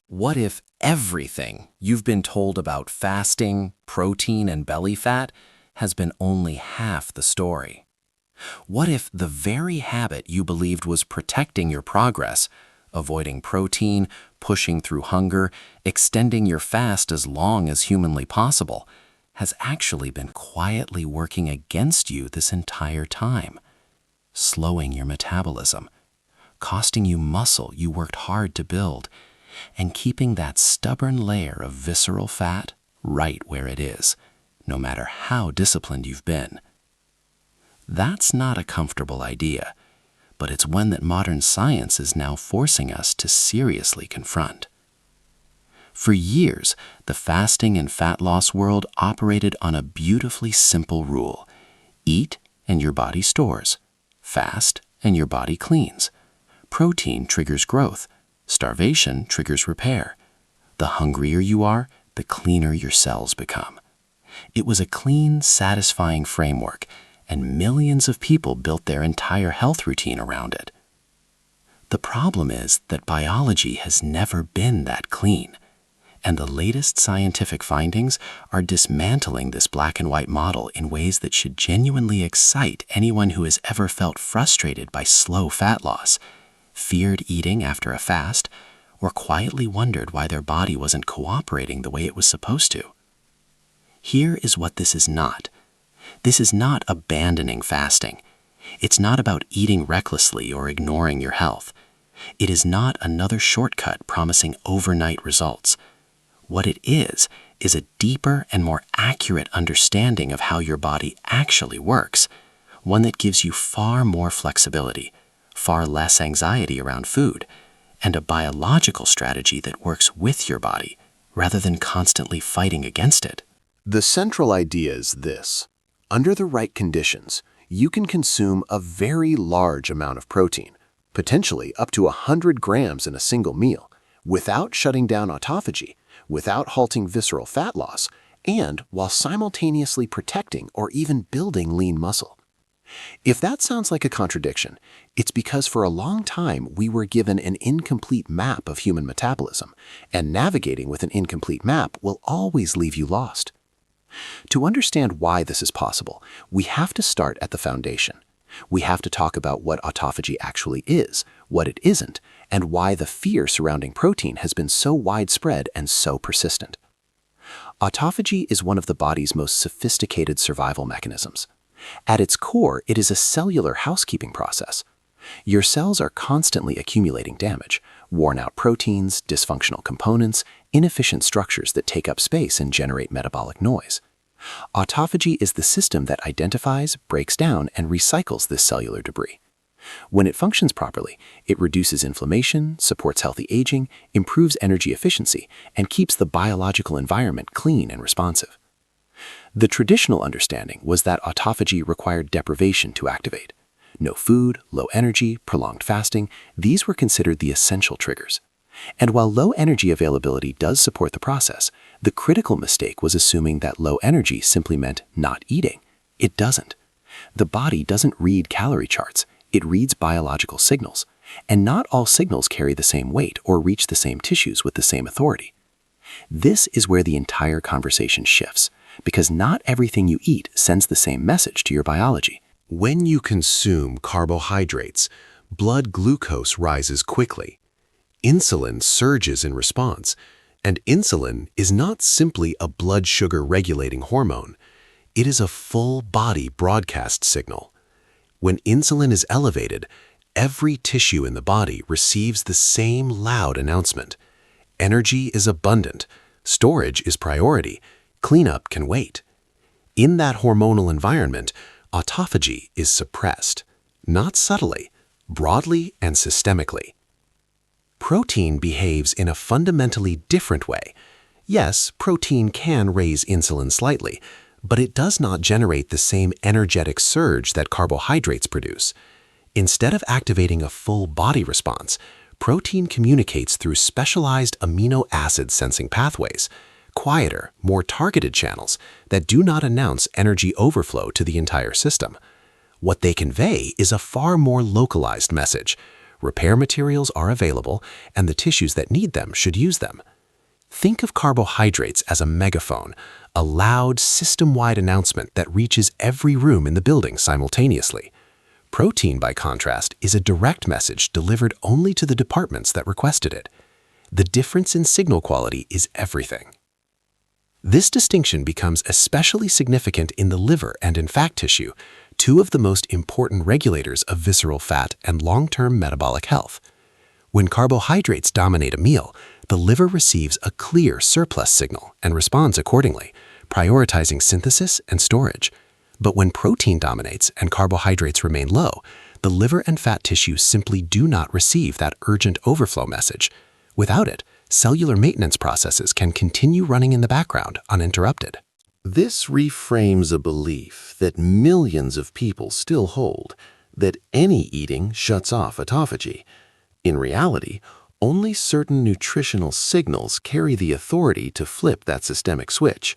What if everything you've been told about fasting, protein, and belly fat has been only half the story? What if the very habit you believed was protecting your progress, avoiding protein, pushing through hunger, extending your fast as long as humanly possible, has actually been quietly working against you this entire time, slowing your metabolism, costing you muscle you worked hard to build, and keeping that stubborn layer of visceral fat right where it is, no matter how disciplined you've been? That's not a comfortable idea, but it's one that modern science is now forcing us to seriously confront. For years, the fasting and fat loss world operated on a beautifully simple rule: eat and your body stores, fast and your body cleans. Protein triggers growth, starvation triggers repair. The hungrier you are, the cleaner your cells become. It was a clean, satisfying framework, and millions of people built their entire health routine around it. The problem is that biology has never been that clean, and the latest scientific findings are dismantling this black and white model in ways that should genuinely excite anyone who has ever felt frustrated by slow fat loss, feared eating after a fast, or quietly wondered why their body wasn't cooperating the way it was supposed to. Here is what this is not. This is not abandoning fasting. It's not about eating recklessly or ignoring your health. It is not another shortcut promising overnight results. What it is a deeper and more accurate understanding of how your body actually works, one that gives you far more flexibility, far less anxiety around food, and a biological strategy that works with your body rather than constantly fighting against it. The central idea is this: under the right conditions, you can consume a very large amount of protein, potentially up to 100 grams in a single meal, without shutting down autophagy, without halting visceral fat loss, and while simultaneously protecting or even building lean muscle. If that sounds like a contradiction, it's because for a long time we were given an incomplete map of human metabolism, and navigating with an incomplete map will always leave you lost. To understand why this is possible, we have to start at the foundation. We have to talk about what autophagy actually is, what it isn't, and why the fear surrounding protein has been so widespread and so persistent. Autophagy is one of the body's most sophisticated survival mechanisms. At its core, it is a cellular housekeeping process. Your cells are constantly accumulating damage, worn-out proteins, dysfunctional components, inefficient structures that take up space and generate metabolic noise. Autophagy is the system that identifies, breaks down, and recycles this cellular debris. When it functions properly, it reduces inflammation, supports healthy aging, improves energy efficiency, and keeps the biological environment clean and responsive. The traditional understanding was that autophagy required deprivation to activate. No food, low energy, prolonged fasting, these were considered the essential triggers. And while low energy availability does support the process, the critical mistake was assuming that low energy simply meant not eating. It doesn't. The body doesn't read calorie charts, it reads biological signals, and not all signals carry the same weight or reach the same tissues with the same authority. This is where the entire conversation shifts, because not everything you eat sends the same message to your biology. When you consume carbohydrates, blood glucose rises quickly. Insulin surges in response, and insulin is not simply a blood sugar regulating hormone. It is a full-body broadcast signal. When insulin is elevated, every tissue in the body receives the same loud announcement. Energy is abundant, storage is priority, cleanup can wait. In that hormonal environment, autophagy is suppressed, not subtly, broadly and systemically. Protein behaves in a fundamentally different way. Yes, protein can raise insulin slightly, but it does not generate the same energetic surge that carbohydrates produce. Instead of activating a full body response, protein communicates through specialized amino acid sensing pathways, quieter, more targeted channels that do not announce energy overflow to the entire system. What they convey is a far more localized message: repair materials are available, and the tissues that need them should use them. Think of carbohydrates as a megaphone, a loud, system-wide announcement that reaches every room in the building simultaneously. Protein, by contrast, is a direct message delivered only to the departments that requested it. The difference in signal quality is everything. This distinction becomes especially significant in the liver and in fat tissue, two of the most important regulators of visceral fat and long-term metabolic health. When carbohydrates dominate a meal, the liver receives a clear surplus signal and responds accordingly, prioritizing synthesis and storage. But when protein dominates and carbohydrates remain low, the liver and fat tissue simply do not receive that urgent overflow message. Without it, cellular maintenance processes can continue running in the background uninterrupted. This reframes a belief that millions of people still hold, that any eating shuts off autophagy. In reality, only certain nutritional signals carry the authority to flip that systemic switch.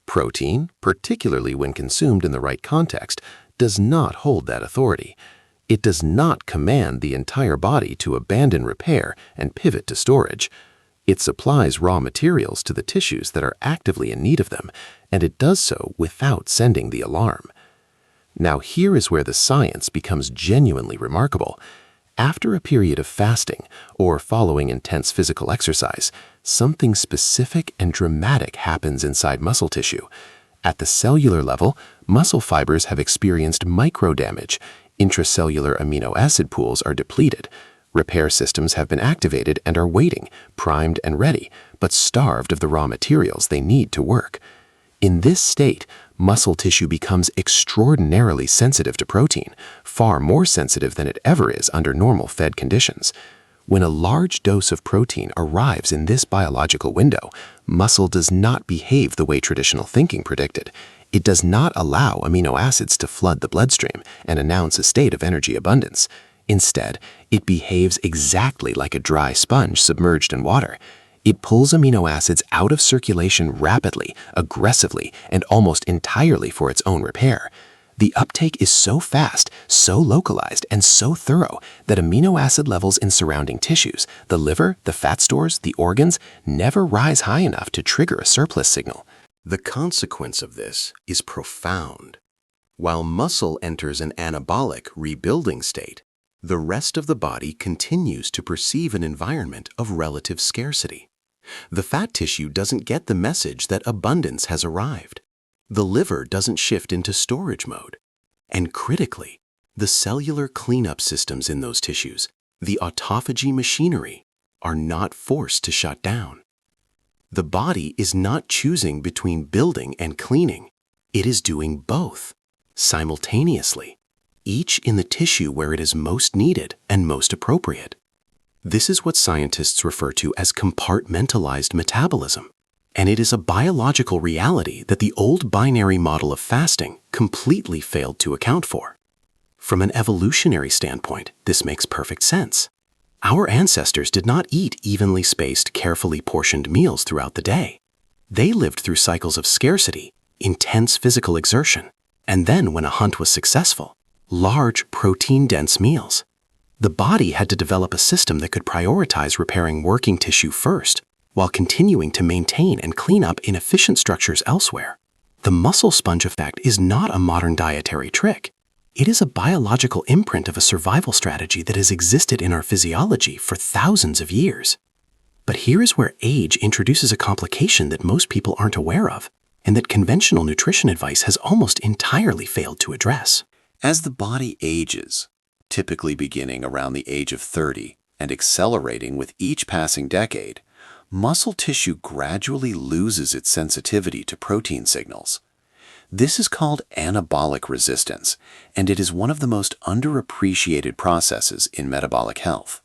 Protein, particularly when consumed in the right context, does not hold that authority. It does not command the entire body to abandon repair and pivot to storage. It supplies raw materials to the tissues that are actively in need of them, and it does so without sending the alarm. Now here is where the science becomes genuinely remarkable. After a period of fasting or following intense physical exercise, something specific and dramatic happens inside muscle tissue. At the cellular level, muscle fibers have experienced microdamage. Intracellular amino acid pools are depleted. Repair systems have been activated and are waiting, primed and ready, but starved of the raw materials they need to work. In this state, muscle tissue becomes extraordinarily sensitive to protein, far more sensitive than it ever is under normal fed conditions. When a large dose of protein arrives in this biological window, muscle does not behave the way traditional thinking predicted. It does not allow amino acids to flood the bloodstream and announce a state of energy abundance. Instead, it behaves exactly like a dry sponge submerged in water. It pulls amino acids out of circulation rapidly, aggressively, and almost entirely for its own repair. The uptake is so fast, so localized, and so thorough that amino acid levels in surrounding tissues, the liver, the fat stores, the organs, never rise high enough to trigger a surplus signal. The consequence of this is profound. While muscle enters an anabolic rebuilding state, the rest of the body continues to perceive an environment of relative scarcity. The fat tissue doesn't get the message that abundance has arrived. The liver doesn't shift into storage mode. And critically, the cellular cleanup systems in those tissues, the autophagy machinery, are not forced to shut down. The body is not choosing between building and cleaning. It is doing both, simultaneously, each in the tissue where it is most needed and most appropriate. This is what scientists refer to as compartmentalized metabolism, and it is a biological reality that the old binary model of fasting completely failed to account for. From an evolutionary standpoint, this makes perfect sense. Our ancestors did not eat evenly spaced, carefully portioned meals throughout the day. They lived through cycles of scarcity, intense physical exertion, and then, when a hunt was successful, large, protein-dense meals. The body had to develop a system that could prioritize repairing working tissue first, while continuing to maintain and clean up inefficient structures elsewhere. The muscle sponge effect is not a modern dietary trick. It is a biological imprint of a survival strategy that has existed in our physiology for thousands of years. But here is where age introduces a complication that most people aren't aware of, and that conventional nutrition advice has almost entirely failed to address. As the body ages, typically beginning around the age of 30 and accelerating with each passing decade, muscle tissue gradually loses its sensitivity to protein signals. This is called anabolic resistance, and it is one of the most underappreciated processes in metabolic health.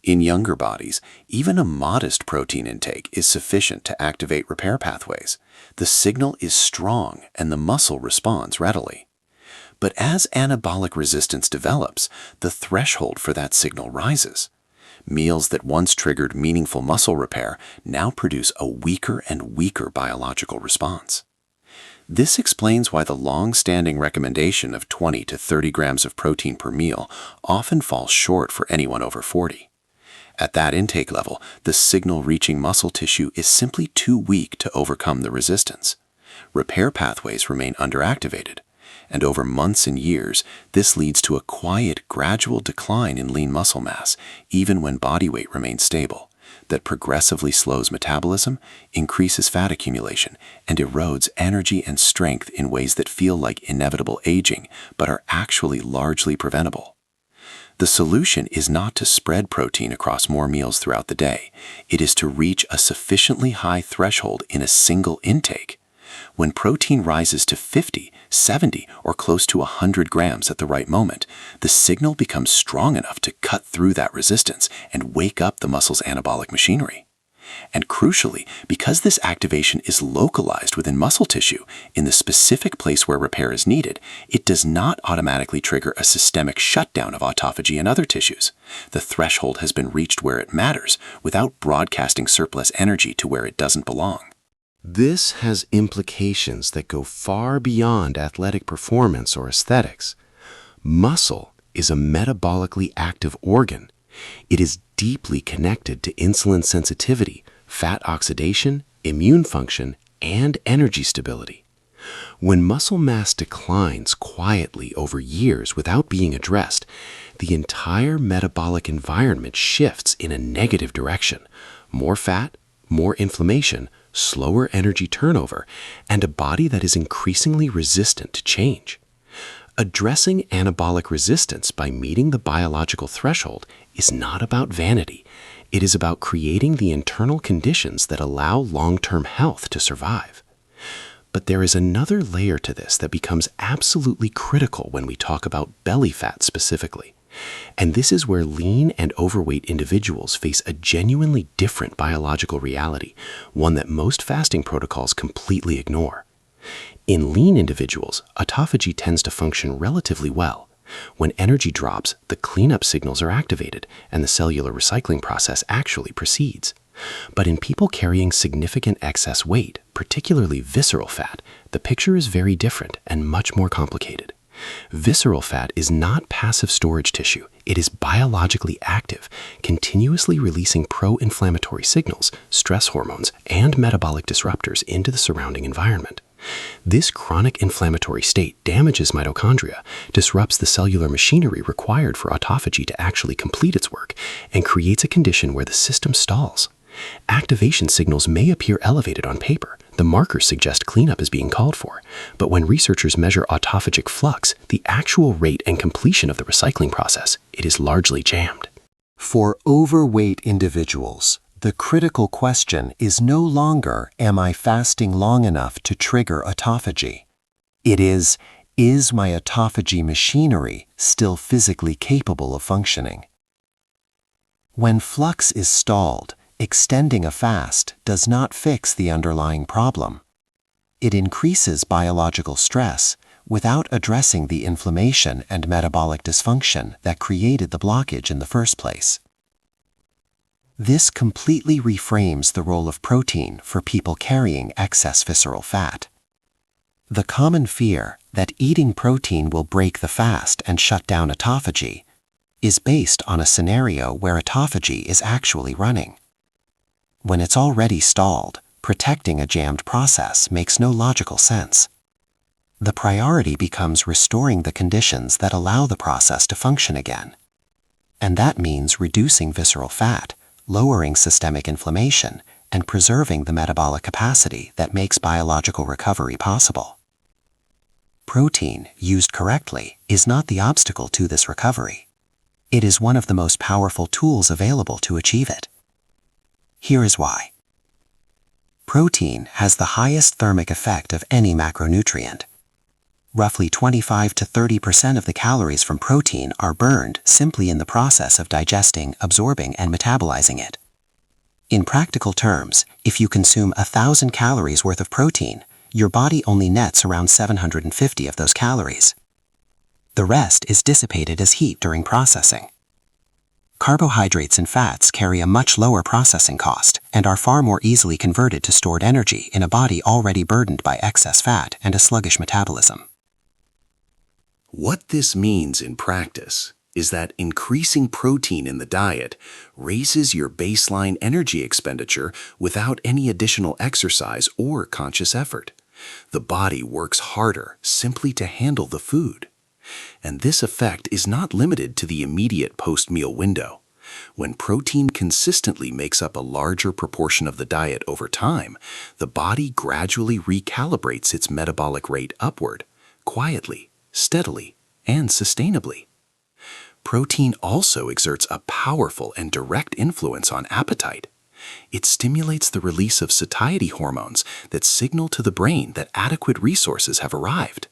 In younger bodies, even a modest protein intake is sufficient to activate repair pathways. The signal is strong and the muscle responds readily. But as anabolic resistance develops, the threshold for that signal rises. Meals that once triggered meaningful muscle repair now produce a weaker and weaker biological response. This explains why the long-standing recommendation of 20 to 30 grams of protein per meal often falls short for anyone over 40. At that intake level, the signal reaching muscle tissue is simply too weak to overcome the resistance. Repair pathways remain underactivated, and over months and years, this leads to a quiet, gradual decline in lean muscle mass, even when body weight remains stable, that progressively slows metabolism, increases fat accumulation, and erodes energy and strength in ways that feel like inevitable aging, but are actually largely preventable. The solution is not to spread protein across more meals throughout the day. It is to reach a sufficiently high threshold in a single intake. When protein rises to 50, 70, or close to 100 grams at the right moment, the signal becomes strong enough to cut through that resistance and wake up the muscle's anabolic machinery. And crucially, because this activation is localized within muscle tissue, in the specific place where repair is needed, it does not automatically trigger a systemic shutdown of autophagy in other tissues. The threshold has been reached where it matters, without broadcasting surplus energy to where it doesn't belong. This has implications that go far beyond athletic performance or aesthetics. Muscle is a metabolically active organ. It is deeply connected to insulin sensitivity, fat oxidation, immune function, and energy stability. When muscle mass declines quietly over years without being addressed, the entire metabolic environment shifts in a negative direction. More fat, more inflammation, slower energy turnover, and a body that is increasingly resistant to change. Addressing anabolic resistance by meeting the biological threshold is not about vanity. It is about creating the internal conditions that allow long-term health to survive. But there is another layer to this that becomes absolutely critical when we talk about belly fat specifically. And this is where lean and overweight individuals face a genuinely different biological reality, one that most fasting protocols completely ignore. In lean individuals, autophagy tends to function relatively well. When energy drops, the cleanup signals are activated, and the cellular recycling process actually proceeds. But in people carrying significant excess weight, particularly visceral fat, the picture is very different and much more complicated. Visceral fat is not passive storage tissue. It is biologically active, continuously releasing pro-inflammatory signals, stress hormones, and metabolic disruptors into the surrounding environment. This chronic inflammatory state damages mitochondria, disrupts the cellular machinery required for autophagy to actually complete its work, and creates a condition where the system stalls. Activation signals may appear elevated on paper. The markers suggest cleanup is being called for. But when researchers measure autophagic flux, the actual rate and completion of the recycling process, it is largely jammed. For overweight individuals, the critical question is no longer, am I fasting long enough to trigger autophagy? It is my autophagy machinery still physically capable of functioning? When flux is stalled, extending a fast does not fix the underlying problem. It increases biological stress without addressing the inflammation and metabolic dysfunction that created the blockage in the first place. This completely reframes the role of protein for people carrying excess visceral fat. The common fear that eating protein will break the fast and shut down autophagy is based on a scenario where autophagy is actually running. When it's already stalled, protecting a jammed process makes no logical sense. The priority becomes restoring the conditions that allow the process to function again. And that means reducing visceral fat, lowering systemic inflammation, and preserving the metabolic capacity that makes biological recovery possible. Protein, used correctly, is not the obstacle to this recovery. It is one of the most powerful tools available to achieve it. Here is why. Protein has the highest thermic effect of any macronutrient. Roughly 25 to 30% of the calories from protein are burned simply in the process of digesting, absorbing, and metabolizing it. In practical terms, if you consume 1,000 calories worth of protein, your body only nets around 750 of those calories. The rest is dissipated as heat during processing. Carbohydrates and fats carry a much lower processing cost and are far more easily converted to stored energy in a body already burdened by excess fat and a sluggish metabolism. What this means in practice is that increasing protein in the diet raises your baseline energy expenditure without any additional exercise or conscious effort. The body works harder simply to handle the food. And this effect is not limited to the immediate post-meal window. When protein consistently makes up a larger proportion of the diet over time, the body gradually recalibrates its metabolic rate upward, quietly, steadily, and sustainably. Protein also exerts a powerful and direct influence on appetite. It stimulates the release of satiety hormones that signal to the brain that adequate resources have arrived.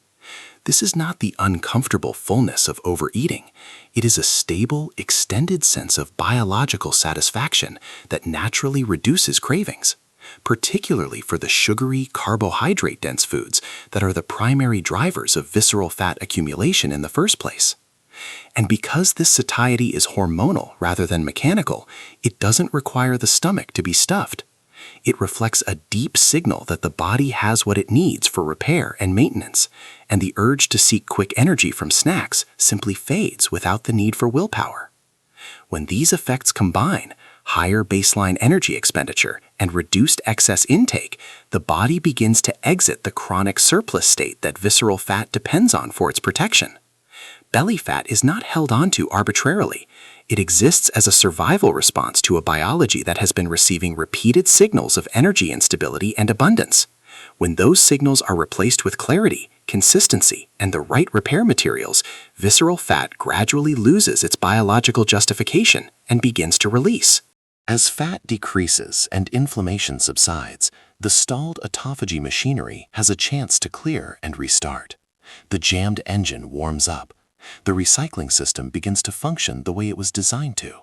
This is not the uncomfortable fullness of overeating. It is a stable, extended sense of biological satisfaction that naturally reduces cravings, particularly for the sugary, carbohydrate-dense foods that are the primary drivers of visceral fat accumulation in the first place. And because this satiety is hormonal rather than mechanical, it doesn't require the stomach to be stuffed. It reflects a deep signal that the body has what it needs for repair and maintenance, and the urge to seek quick energy from snacks simply fades without the need for willpower. When these effects combine, higher baseline energy expenditure and reduced excess intake, the body begins to exit the chronic surplus state that visceral fat depends on for its protection. Belly fat is not held onto arbitrarily. It exists as a survival response to a biology that has been receiving repeated signals of energy instability and abundance. When those signals are replaced with clarity, consistency, and the right repair materials, visceral fat gradually loses its biological justification and begins to release. As fat decreases and inflammation subsides, the stalled autophagy machinery has a chance to clear and restart. The jammed engine warms up. The recycling system begins to function the way it was designed to.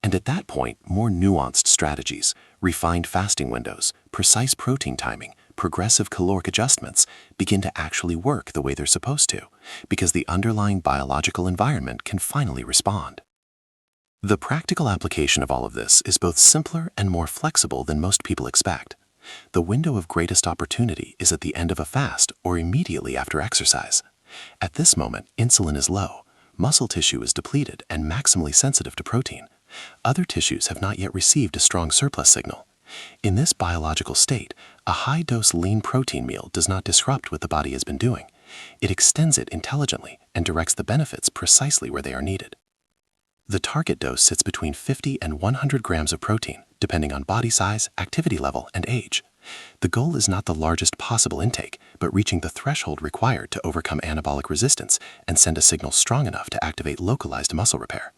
And at that point, more nuanced strategies, refined fasting windows, precise protein timing, progressive caloric adjustments begin to actually work the way they're supposed to, because the underlying biological environment can finally respond. The practical application of all of this is both simpler and more flexible than most people expect. The window of greatest opportunity is at the end of a fast or immediately after exercise. At this moment, insulin is low, muscle tissue is depleted and maximally sensitive to protein. Other tissues have not yet received a strong surplus signal. In this biological state, a high-dose lean protein meal does not disrupt what the body has been doing. It extends it intelligently and directs the benefits precisely where they are needed. The target dose sits between 50 and 100 grams of protein, depending on body size, activity level, and age. The goal is not the largest possible intake, but reaching the threshold required to overcome anabolic resistance and send a signal strong enough to activate localized muscle repair.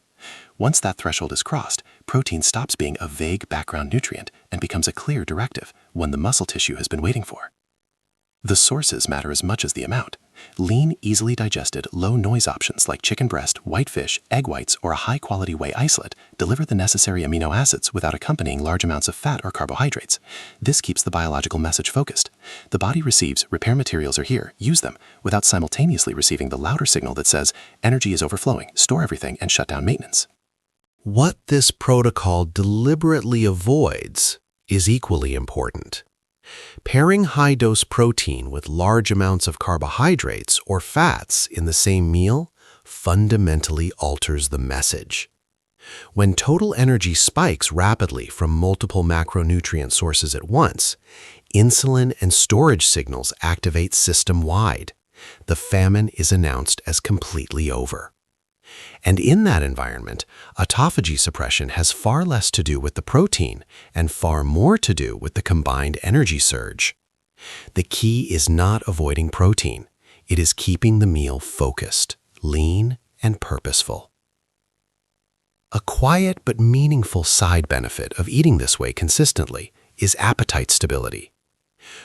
Once that threshold is crossed, protein stops being a vague background nutrient and becomes a clear directive, one the muscle tissue has been waiting for. The sources matter as much as the amount. Lean, easily digested, low-noise options like chicken breast, white fish, egg whites, or a high-quality whey isolate deliver the necessary amino acids without accompanying large amounts of fat or carbohydrates. This keeps the biological message focused. The body receives, repair materials are here, use them, without simultaneously receiving the louder signal that says, energy is overflowing, store everything, and shut down maintenance. What this protocol deliberately avoids is equally important. Pairing high-dose protein with large amounts of carbohydrates or fats in the same meal fundamentally alters the message. When total energy spikes rapidly from multiple macronutrient sources at once, insulin and storage signals activate system-wide. The famine is announced as completely over. And in that environment, autophagy suppression has far less to do with the protein and far more to do with the combined energy surge. The key is not avoiding protein. It is keeping the meal focused, lean, and purposeful. A quiet but meaningful side benefit of eating this way consistently is appetite stability.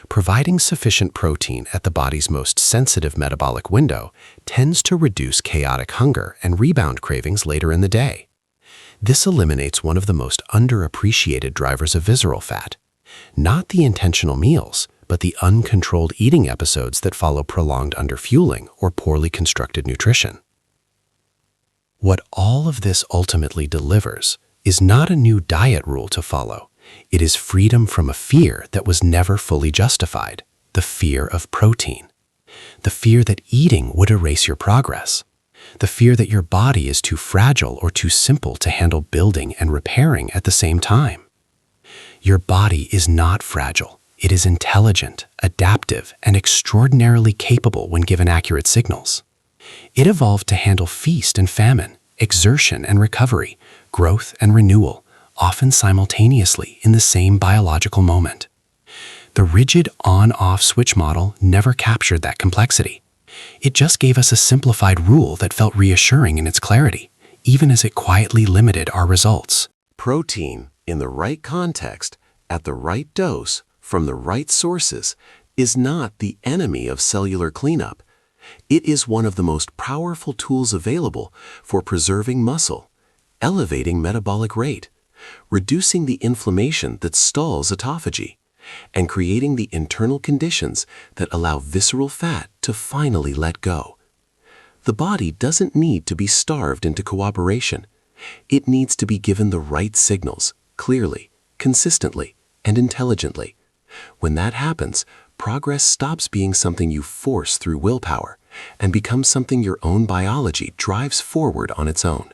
Providing sufficient protein at the body's most sensitive metabolic window tends to reduce chaotic hunger and rebound cravings later in the day. This eliminates one of the most underappreciated drivers of visceral fat, not the intentional meals, but the uncontrolled eating episodes that follow prolonged underfueling or poorly constructed nutrition. What all of this ultimately delivers is not a new diet rule to follow. It is freedom from a fear that was never fully justified, the fear of protein. The fear that eating would erase your progress. The fear that your body is too fragile or too simple to handle building and repairing at the same time. Your body is not fragile. It is intelligent, adaptive, and extraordinarily capable when given accurate signals. It evolved to handle feast and famine, exertion and recovery, growth and renewal, often simultaneously in the same biological moment. The rigid on-off switch model never captured that complexity. It just gave us a simplified rule that felt reassuring in its clarity, even as it quietly limited our results. Protein, in the right context, at the right dose, from the right sources, is not the enemy of cellular cleanup. It is one of the most powerful tools available for preserving muscle, elevating metabolic rate, reducing the inflammation that stalls autophagy, and creating the internal conditions that allow visceral fat to finally let go. The body doesn't need to be starved into cooperation. It needs to be given the right signals, clearly, consistently, and intelligently. When that happens, progress stops being something you force through willpower and becomes something your own biology drives forward on its own.